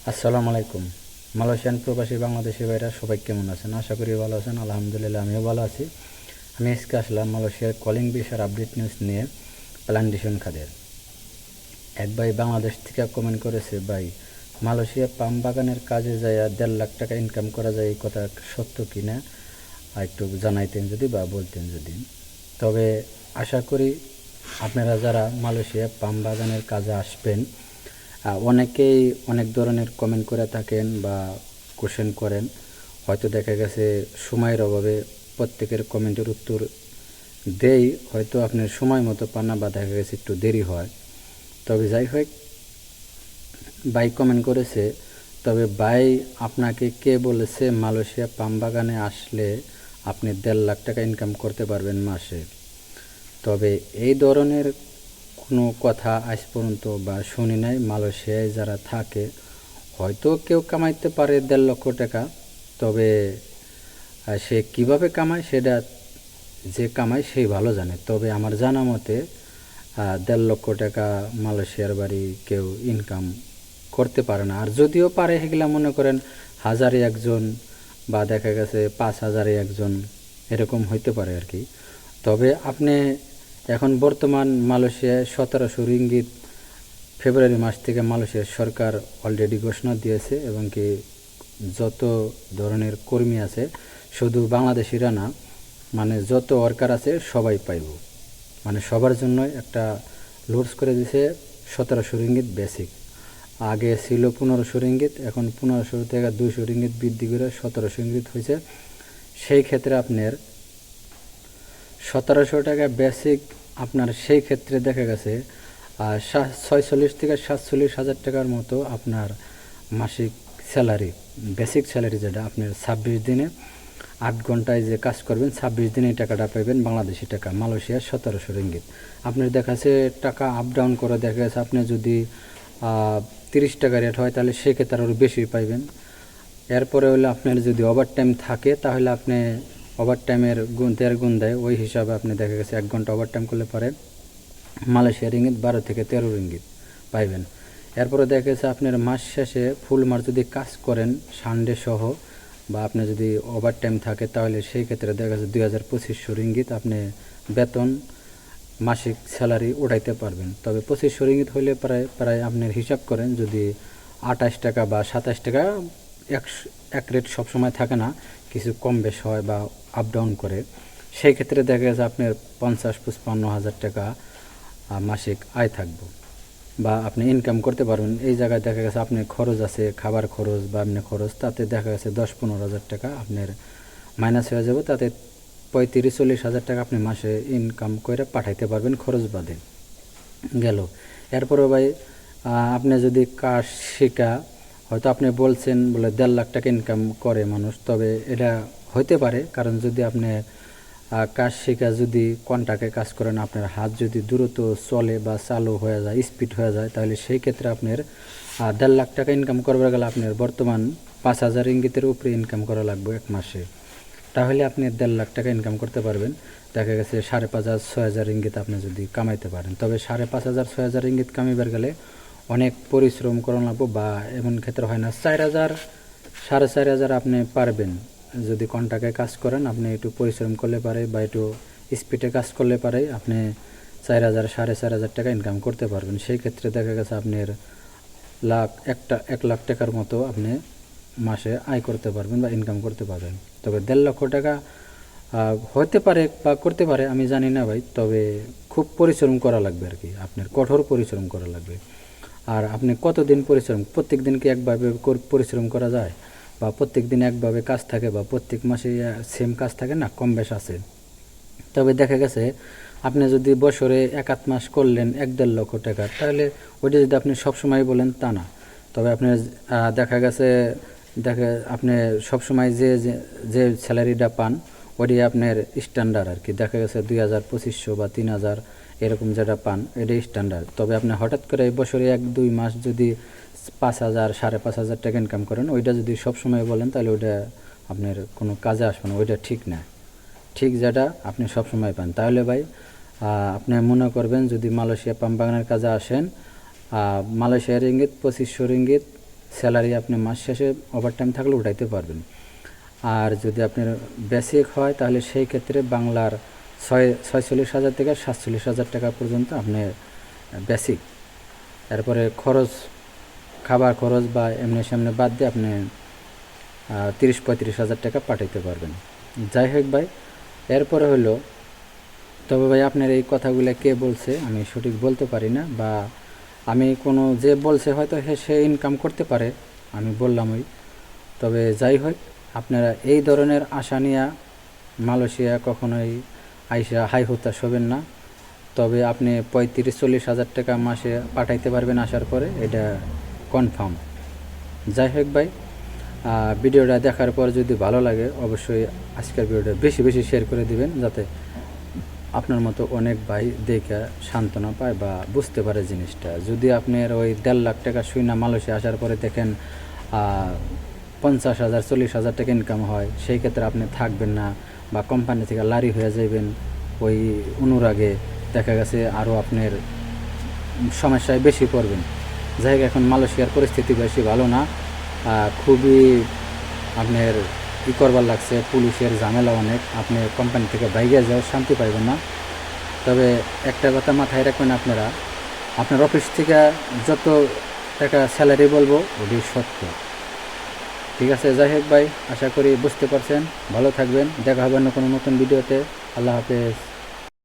আসসালামু আলাইকুম। মালয়েশিয়ান প্রবাসী বাংলাদেশি ভাইরা সবাই কেমন আছেন? আশা করি ভালো আছেন। আলহামদুলিল্লাহ আমিও ভালো আছি। আমি আজকে আসলাম মালয়েশিয়ার কলিং ভিসার আপডেট নিউজ নিয়ে প্ল্যান্টেশন খাতের। এক ভাই বাংলাদেশ থেকে কমেন্ট করেছে, ভাই মালয়েশিয়া পাম বাগানের কাজে যায় 1.5 লাখ টাকা ইনকাম করা যায়, এই কথা সত্য কি না একটু জানাইতেন যদি বা বলতেন যদি। তবে আশা করি আপনারা যারা মালয়েশিয়া পাম বাগানের কাজে আসবেন, অনেকেই অনেক ধরনের কমেন্ট করে থাকেন বা কোশ্চেন করেন। হয়তো দেখা গেছে সময়ের অভাবে প্রত্যেকের কমেন্টের উত্তর দেই, হয়তো আপনার সময় মতো পান না বা দেখা গেছে একটু দেরি হয়। তবে যাই হোক, ভাই কমেন্ট করেছে। তবে ভাই আপনাকে কে বলেছে মালয়েশিয়া পাম বাগানে আসলে আপনি 1.5 লাখ টাকা ইনকাম করতে পারবেন মাসে? তবে এই ধরনের কোনো কথা আজ পর্যন্ত বা শুনি নাই। মালয়েশিয়ায় যারা থাকে হয়তো কেউ কামাইতে পারে 1.5 লক্ষ টাকা, তবে সে কিভাবে কামায় সেটা যে কামায় সেই ভালো জানে। তবে আমার জানা মতে 1.5 লক্ষ টাকা মালয়েশিয়ার বাড়ি কেউ ইনকাম করতে পারে না। আর যদিও পারে সেগুলা মনে করেন হাজারে একজন বা দেখা গেছে 5,000-এ একজন, এরকম হইতে পারে আর কি। তবে আপনি এখন বর্তমান মালয়েশিয়ায় 1700 রিঙ্গিত ফেব্রুয়ারি মাস থেকে মালয়েশিয়ার সরকার অলরেডি ঘোষণা দিয়েছে, এবং কি যত ধরনের কর্মী আছে শুধু বাংলাদেশিরা না, মানে যত ওয়ার্কার আছে সবাই পাইব, মানে সবার জন্য একটা লোডস করে দিছে 1700 রিঙ্গিত বেসিক। আগে ছিল 1500 রিঙ্গিত, এখন 1500 থেকে 200 রিঙ্গিত বৃদ্ধি করে 1700 রিঙ্গিত হয়েছে। সেই ক্ষেত্রে আপনার 1700 টাকা বেসিক, আপনার সেই ক্ষেত্রে দেখা গেছে 46 থেকে 47,000 টাকার মতো আপনার মাসিক স্যালারি, বেসিক স্যালারি, যেটা আপনার 26 দিনে 8 ঘন্টায় যে কাজ করবেন 26 দিনে এই টাকাটা পাইবেন বাংলাদেশি টাকা, মালয়েশিয়ার 1700 রিঙ্গিত। আপনার দেখা যাচ্ছে টাকা আপ ডাউন করে, দেখা গেছে আপনি যদি 30 টাকা রেট হয় তাহলে সেক্ষেত্রে আরও বেশি পাইবেন। এরপরে হলে আপনার যদি ওভার টাইম থাকে তাহলে আপনি ওভার টাইমের গুণ দেয়, ওই হিসাবে আপনি দেখা গেছে 1 ঘন্টা ওভার টাইম করলে পারে মালয়েশিয়া রিঙ্গিত 12 থেকে 13 রিঙ্গিত পাইবেন। এরপরে দেখা গেছে আপনার মাস শেষে ফুল মাস যদি কাজ করেন সানডে সহ, বা আপনি যদি ওভার টাইম থাকে তাহলে সেই ক্ষেত্রে দেখা যাচ্ছে 2,2500 রিঙ্গিত আপনি বেতন মাসিক স্যালারি উঠাইতে পারবেন। তবে 2500 রিঙ্গিত হলে প্রায় প্রায় আপনার হিসাব করেন যদি 28 টাকা বা 27 টাকা, এক রেট সবসময় থাকে না, কিছু কম বেশ হয় বা আপ ডাউন করে। সেই ক্ষেত্রে দেখা গেছে আপনার 50-55 হাজার টাকা মাসিক আয় থাকবে বা আপনি ইনকাম করতে পারবেন। এই জায়গায় দেখা গেছে আপনার খরচ আছে, খাবার খরচ বা আপনার খরচ, তাতে দেখা গেছে 10-15 হাজার টাকা আপনার মাইনাস হয়ে যাবে। তাতে 35-40 হাজার টাকা আপনি মাসে ইনকাম করে পাঠাইতে পারবেন খরচ বাদে গেল। এরপরে ভাই আপনি যদি কাজ শেখা, হয়তো আপনি বলছেন বলে 1.5 লাখ টাকা ইনকাম করে মানুষ, তবে এটা হইতে পারে, কারণ যদি আপনি কাজ শেখা যদি কন্টাক্টে কাজ করেন, আপনার হাত যদি দ্রুত চলে বা চালু হয়ে যায়, স্পিড হয়ে যায়, তাহলে সেই ক্ষেত্রে আপনার 1.5 লাখ টাকা ইনকাম করবার গেলে আপনার বর্তমান 5,000 রিঙ্গিতের উপরে ইনকাম করা লাগবে এক মাসে। তাহলে আপনি 1.5 লাখ টাকা ইনকাম করতে পারবেন। দেখা গেছে 5,500-6,000 রিঙ্গিত আপনি যদি কামাইতে পারেন। তবে 5,500-6,000 রিঙ্গিত কামাইবার গেলে অনেক পরিশ্রম করা লাগবে, বা এমন ক্ষেত্রে হয় না 4,000 4,500 আপনি পারবেন। যদি কন্টাক্টে কাজ করেন, আপনি একটু পরিশ্রম করলে পারে বা একটু স্পিডে কাজ করলে পারে আপনি 4,000 4,500 টাকা ইনকাম করতে পারবেন। সেই ক্ষেত্রে দেখা গেছে আপনার 1 লাখ টাকার মতো আপনি মাসে আয় করতে পারবেন বা ইনকাম করতে পারবেন। তবে 1.5 লক্ষ টাকা হতে পারে বা করতে পারে, আমি জানি না ভাই। তবে খুব পরিশ্রম করা লাগবে আর কি, আপনার কঠোর পরিশ্রম করা লাগবে। আর আপনি কতদিন পরিশ্রম, প্রত্যেক দিন কি একভাবে পরিশ্রম করা যায়, বা প্রত্যেক দিন একভাবে কাজ থাকে, বা প্রত্যেক মাসে সেম কাজ থাকে না, কম বেশ আছে। তবে দেখা গেছে আপনি যদি বছরে 1-8 মাস করলেন 1-1.5 লক্ষ টাকা, তাহলে ওইটা যদি আপনি সবসময় বলেন তা না। তবে আপনার দেখা গেছে আপনি সবসময় যে যে স্যালারিটা পান ওইটাই আপনার স্ট্যান্ডার্ড আর কি। দেখা গেছে 2,000-2,500 বা 3,000 এরকম যেটা পান এটাই স্ট্যান্ডার্ড। তবে আপনি হঠাৎ করে এই বছরে 1-2 মাস যদি 5,000 5,500 টাকা ইনকাম করেন, ওইটা যদি সবসময় বলেন তাহলে ওইটা আপনার কোনো কাজে আসবে না, ওইটা ঠিক না। ঠিক যেটা আপনি সবসময় পান। তাহলে ভাই আপনি মনে করবেন যদি মালয়েশিয়া পাম বাগানের কাজে আসেন, মালয়েশিয়া রিঙ্গিত 2,500 রিঙ্গিত স্যালারি আপনি মাস শেষে ওভারটাইম থাকলে উঠাইতে পারবেন। আর যদি আপনার বেসিক হয় তাহলে সেই ক্ষেত্রে বাংলার 46,000 থেকে 47,000 টাকা পর্যন্ত আপনি বেসিক। এরপরে খরচ, খাবার খরচ বা এমনি সামনে বাদ দিয়ে আপনি 30-35,000 টাকা পাঠাইতে পারবেন। যাই হোক ভাই, এরপরে হলো, তবে ভাই আপনার এই কথাগুলো কে বলছে আমি সঠিক বলতে পারি না, বা আমি কোনো যে বলছে হয়তো সে ইনকাম করতে পারে, আমি বললাম ওই। তবে যাই হোক, আপনারা এই ধরনের আশা নিয়ে মালয়েশিয়া কখনোই আইসা হাই হতাশ হবেন না। তবে আপনি 35-40,000 টাকা মাসে পাঠাইতে পারবেন আসার পরে, এটা কনফার্ম। যাই হোক ভাই, ভিডিওটা দেখার পর যদি ভালো লাগে অবশ্যই আজকের ভিডিওটা বেশি বেশি শেয়ার করে দিবেন, যাতে আপনার মতো অনেক ভাই দেখে সান্ত্বনা পায় বা বুঝতে পারে জিনিসটা। যদি আপনার ওই 1.5 লাখ টাকা শুনে মালয়েশিয়া আসার পরে দেখেন 50,000-40,000 টাকা ইনকাম হয়, সেই ক্ষেত্রে আপনি থাকবেন না বা কোম্পানি থেকে লারি হয়ে যাবেন। ওই অনুরাগে দেখা গেছে আরও আপনার সমস্যায় বেশি পড়বেন। যাই হোক, এখন মালয়েশিয়ার পরিস্থিতি বেশি ভালো না, খুবই আপনার করবার লাগছে, পুলিশের ঝামেলা অনেক, আপনি কোম্পানি থেকে বাইরে যাও শান্তি পাইবেন না। তবে একটা কথা মাথায় রাখবেন, আপনারা আপনার অফিস থেকে যত টাকা স্যালারি বলবো ওটি সত্য। ঠিক আছে, যাই হোক ভাই, আশা করি বুঝতে পারছেন। ভালো থাকবেন, দেখা হবে অন্য কোনো নতুন ভিডিওতে। আল্লাহ হাফেজ।